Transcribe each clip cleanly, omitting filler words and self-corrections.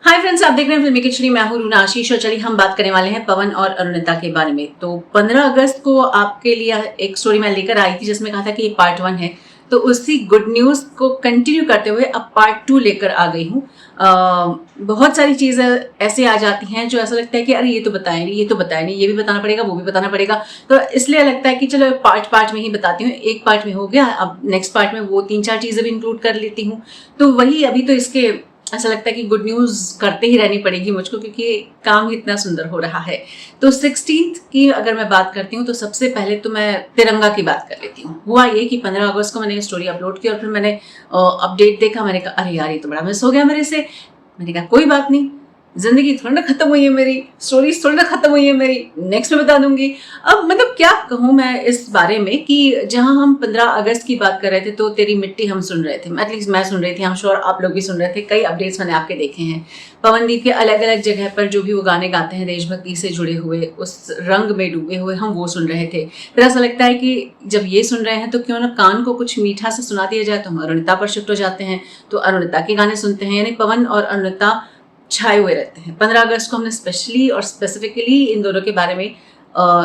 Hi friends, आप देख रहे हैं फिल्मी खिचड़ी। मैं हूं रूना आशीष और चलिए हम बात करने वाले हैं पवन और अरुणिता के बारे में। तो 15 अगस्त को आपके लिए एक स्टोरी मैं लेकर आई थी जिसमें कहा था कि ये पार्ट 1 है, तो उसी गुड न्यूज को कंटिन्यू करते हुए अब पार्ट 2 लेकर आ गई हूँ। बहुत सारी चीजें ऐसे आ जाती हैं जो ऐसा लगता है कि अरे ये तो बताया नहीं, ये तो बताया नहीं, ये भी बताना पड़ेगा, वो भी बताना पड़ेगा। तो इसलिए लगता है कि चलो पार्ट पार्ट में ही बताती हूँ। एक पार्ट में हो गया, अब नेक्स्ट पार्ट में वो 3-4 चीजें भी इंक्लूड कर लेती हूँ। तो वही अभी तो इसके ऐसा लगता है कि गुड न्यूज करते ही रहनी पड़ेगी मुझको, क्योंकि काम ही इतना सुंदर हो रहा है। तो 16th की अगर मैं बात करती हूँ तो सबसे पहले तो मैं तिरंगा की बात कर लेती हूँ। हुआ ये कि 15 अगस्त को मैंने ये स्टोरी अपलोड की और फिर मैंने अपडेट देखा। मैंने कहा अरे यार ये तो बड़ा मिस हो गया मेरे से। मैंने कहा कोई बात नहीं, जिंदगी थोड़ी ना खत्म हुई है मेरी, स्टोरीज थोड़ी ना खत्म हुई है मेरी, नेक्स्ट में बता दूंगी। अब मतलब क्या कहूँ मैं इस बारे में कि जहां हम 15 अगस्त की बात कर रहे थे तो तेरी मिट्टी हम सुन रहे थे, एटलीस्ट मैं सुन रही थी, हम श्योर आप लोग भी सुन रहे थे। कई अपडेट्स मैंने आपके देखे हैं पवनदीप के अलग अलग जगह पर जो भी वो गाने गाते हैं देशभक्ति से जुड़े हुए, उस रंग में डूबे हुए, हम वो सुन रहे थे। फिर ऐसा लगता है कि जब ये सुन रहे हैं तो क्यों ना कान को कुछ मीठा से सुना दिया जाए। तो हम अरुणिता पर शिफ्ट हो जाते हैं, तो अरुणिता के गाने सुनते हैं। यानी पवन और अरुणिता छाए हुए रहते हैं। 15 अगस्त को हमने स्पेशली और स्पेसिफिकली इन दोनों के बारे में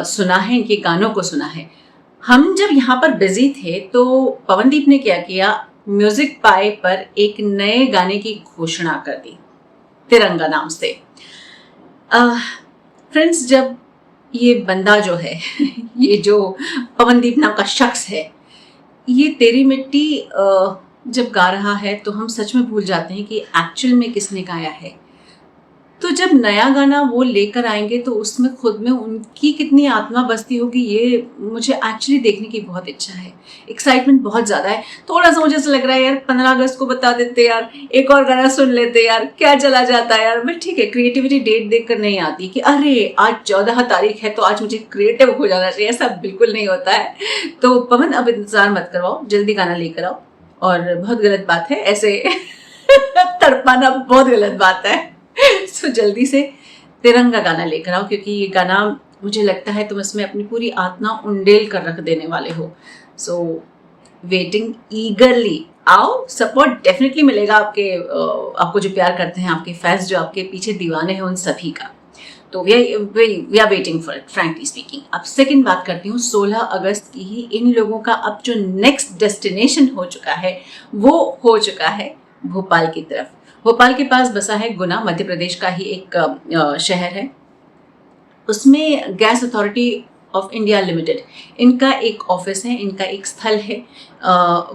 सुना है, इनके गानों को सुना है। हम जब यहाँ पर बिजी थे तो पवनदीप ने क्या किया, म्यूजिक पाए पर एक नए गाने की घोषणा कर दी तिरंगा नाम से। फ्रेंड्स, जब ये बंदा जो है ये जो पवनदीप नाम का शख्स है, ये तेरी मिट्टी जब गा रहा है तो हम सच में भूल जाते हैं कि एक्चुअल में किसने गाया है। तो जब नया गाना वो लेकर आएंगे तो उसमें खुद में उनकी कितनी आत्मा बसती होगी, ये मुझे एक्चुअली देखने की बहुत इच्छा है। एक्साइटमेंट बहुत ज़्यादा है। थोड़ा सा मुझे ऐसा लग रहा है यार 15 अगस्त को बता देते यार, एक और गाना सुन लेते यार, क्या चला जाता है यार। बट ठीक है, क्रिएटिविटी डेट देख कर नहीं आती कि अरे आज 14 तारीख है तो आज मुझे क्रिएटिव हो जाना चाहिए, ऐसा बिल्कुल नहीं होता है। तो पवन अब इंतजार मत करवाओ, जल्दी गाना लेकर आओ। और बहुत गलत बात है ऐसे तड़पाना, बहुत गलत बात है। सो जल्दी से तिरंगा गाना लेकर आओ, क्योंकि ये गाना मुझे लगता है तुम इसमें अपनी पूरी आत्मा उंडेल कर रख देने वाले हो। सो वेटिंग ईगरली, आओ। सपोर्ट डेफिनेटली मिलेगा आपको जो प्यार करते हैं, आपके फैंस जो आपके पीछे दीवाने हैं, उन सभी का। तो we are waiting for it, frankly speaking. अब सेकंड बात करती हूँ 16 अगस्त की ही। इन लोगों का अब जो नेक्स्ट डेस्टिनेशन हो चुका है वो हो चुका है भोपाल की तरफ। भोपाल के पास बसा है गुना, मध्य प्रदेश का ही एक शहर है। उसमें gas authority of India limited, इनका एक ऑफिस है, इनका एक स्थल है।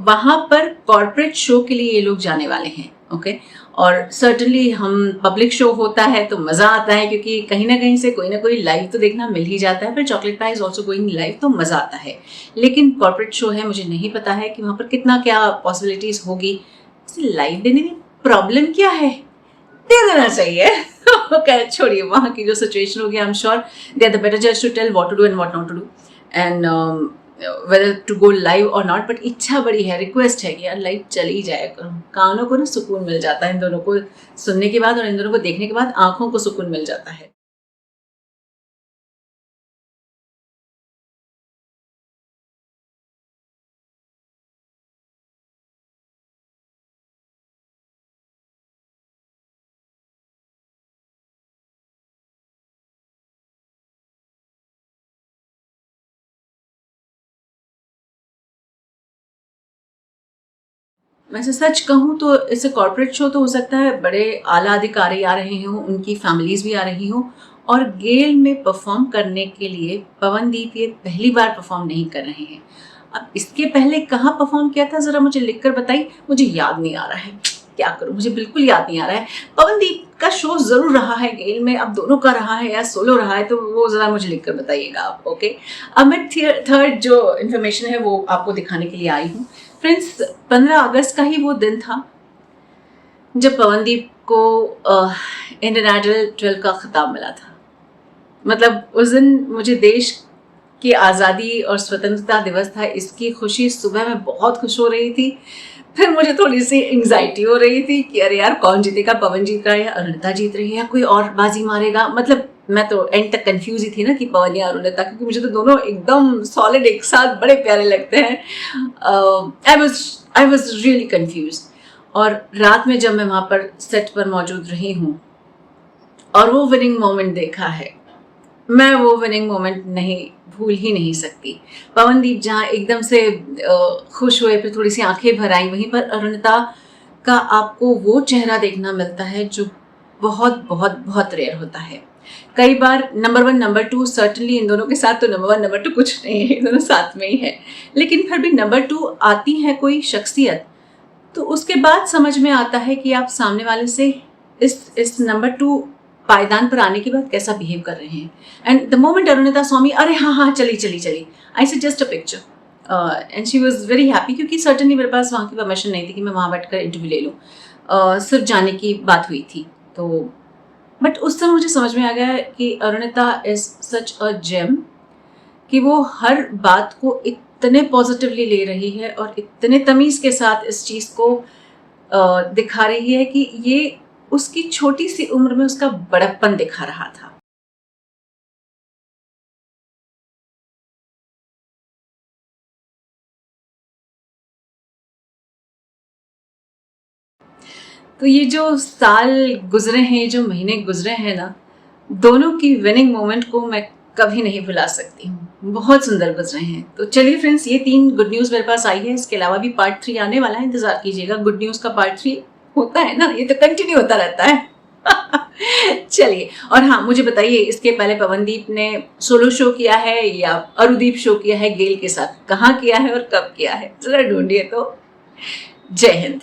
वहाँ पर कॉर्पोरेट शो के लिए ये लोग जाने वाले हैं। ओके, और सर्टनली हम पब्लिक शो होता है तो मज़ा आता है, क्योंकि कहीं ना कहीं से कोई ना कोई लाइव तो देखना मिल ही जाता है। फिर chocolate pi is also going live, तो मज़ा आता है। लेकिन कॉर्पोरेट शो है, मुझे नहीं पता है कि वहाँ पर कितना क्या पॉसिबिलिटीज़ होगी। लाइव देने में प्रॉब्लम क्या है, दे देना चाहिए। छोड़िए वहाँ की जो सिचुएशन होगी, I am sure they are the better जज to tell what to do and what not to do and whether to go live और नॉट। बट इच्छा बड़ी है, रिक्वेस्ट है कि यार लाइव चली जाए। कानों को ना सुकून मिल जाता है इन दोनों को सुनने के बाद, और इन दोनों को देखने के बाद आंखों को सुकून मिल जाता है। वैसे सच कहूँ तो इससे कॉर्पोरेट शो तो हो सकता है बड़े आला अधिकारी आ रहे हों, उनकी फैमिलीज भी आ रही हों। और गेल में परफॉर्म करने के लिए पवनदीप ये पहली बार परफॉर्म नहीं कर रहे हैं। अब इसके पहले कहाँ परफॉर्म किया था जरा मुझे लिखकर बताइए, मुझे याद नहीं आ रहा है। क्या करूँ, मुझे बिल्कुल याद नहीं आ रहा है। पवनदीप का शो जरूर रहा है गेल में, अब दोनों का रहा है या सोलो रहा है, तो वो जरा मुझे लिखकर बताइएगा आप। ओके, अब मैं थर्ड जो इन्फॉर्मेशन है वो आपको दिखाने के लिए आई हूँ। फ्रेंड्स, 15 अगस्त का ही वो दिन था जब पवनदीप को इंडियन आइडल 12 का खिताब मिला था। मतलब उस दिन मुझे देश की आज़ादी और स्वतंत्रता दिवस था, इसकी खुशी सुबह में बहुत खुश हो रही थी। फिर मुझे थोड़ी सी एंग्जाइटी हो रही थी कि अरे यार कौन जीतेगा, पवन जीत रहा है या अरुणिता जीत रही है या कोई और बाजी मारेगा। मतलब मैं तो एंड तक कंफ्यूज ही थी ना कि पवन या अरुणिता, क्योंकि मुझे तो दोनों एकदम सॉलिड एक साथ बड़े प्यारे लगते हैं। I was really confuse. और रात में जब मैं वहाँ पर सेट पर मौजूद रही हूँ और वो विनिंग मोमेंट देखा है। मैं वो विनिंग मोमेंट नहीं भूल ही नहीं सकती। पवनदीप जहाँ एकदम से खुश हुए, फिर थोड़ी सी आंखें भर आई, वहीं पर अरुणिता का आपको वो चेहरा देखना मिलता है जो बहुत बहुत बहुत रेयर होता है। कई बार नंबर 1 नंबर 2 सर्टनली इन दोनों के साथ तो नंबर 1 नंबर 2 कुछ नहीं है, दोनों साथ में ही है, लेकिन फिर भी नंबर 2 आती है कोई शख्सियत तो उसके बाद समझ में आता है कि आप सामने वाले से इस नंबर 2 पायदान पर आने के बाद कैसा बिहेव कर रहे हैं। एंड द मोमेंट अरुणिता स्वामी, अरे हाँ हाँ चली चली चली, आई से just a picture and she was very happy, क्योंकि सर्टनली मेरे पास वहाँ की परमिशन नहीं थी कि मैं वहाँ बैठकर इंटरव्यू ले लूँ, सिर्फ जाने की बात हुई थी। तो बट उस समय मुझे समझ में आ गया कि Arunita is such a gem, कि वो हर बात को इतने पॉजिटिवली ले रही है और इतने तमीज़ के साथ इस चीज़ को दिखा रही है कि ये उसकी छोटी सी उम्र में उसका बड़प्पन दिखा रहा था। तो ये जो साल गुजरे हैं, जो महीने गुजरे हैं ना, दोनों की विनिंग मोमेंट को मैं कभी नहीं भुला सकती हूँ, बहुत सुंदर गुजरे हैं। तो चलिए फ्रेंड्स, ये 3 गुड न्यूज़ मेरे पास आई है, इसके अलावा भी पार्ट 3 आने वाला है, इंतजार कीजिएगा। गुड न्यूज़ का पार्ट 3 होता है ना, ये तो कंटिन्यू होता रहता है। चलिए, और हाँ मुझे बताइए, इसके पहले पवनदीप ने सोलो शो किया है या अरुदीप शो किया है गेल के साथ, कहाँ किया है और कब किया है, जरा ढूंढिए तो। जय हिंद।